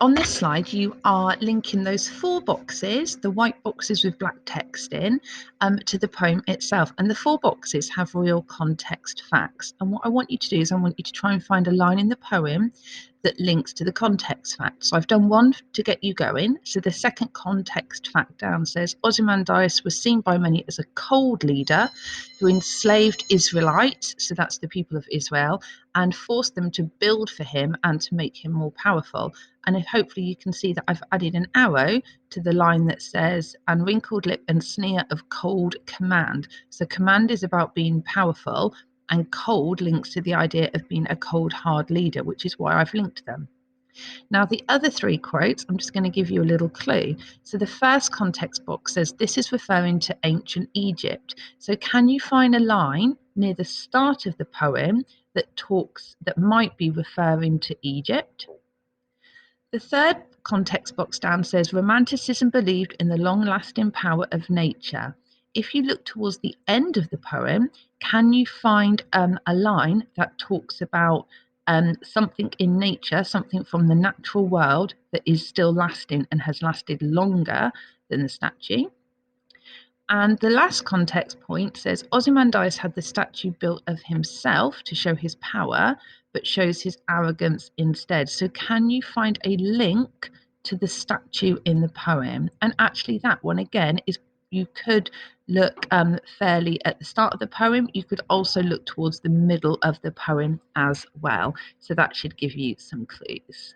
On this slide, you are linking those 4 boxes, the white boxes with black text in, to the poem itself. And the 4 boxes have real context facts. And what I want you to do is I want you to try and find a line in the poem that links to the context fact. So I've done one to get you going. So the second context fact down says Ozymandias was seen by many as a cold leader who enslaved Israelites, so that's the people of Israel, and forced them to build for him and to make him more powerful. And if hopefully you can see that I've added an arrow to the line that says, and wrinkled lip and sneer of cold command. So command is about being powerful, and cold links to the idea of being a cold, hard leader, which is why I've linked them. Now, the other 3 quotes, I'm just going to give you a little clue. So the first context box says this is referring to ancient Egypt. So can you find a line near the start of the poem that might be referring to Egypt? The third context box down says Romanticism believed in the long-lasting power of nature. If you look towards the end of the poem, can you find a line that talks about something in nature, something from the natural world that is still lasting and has lasted longer than the statue? And the last context point says Ozymandias had the statue built of himself to show his power, but shows his arrogance instead. So, can you find a link to the statue in the poem? And actually, that one again is you could look fairly at the start of the poem. You could also look towards the middle of the poem as well. So, that should give you some clues.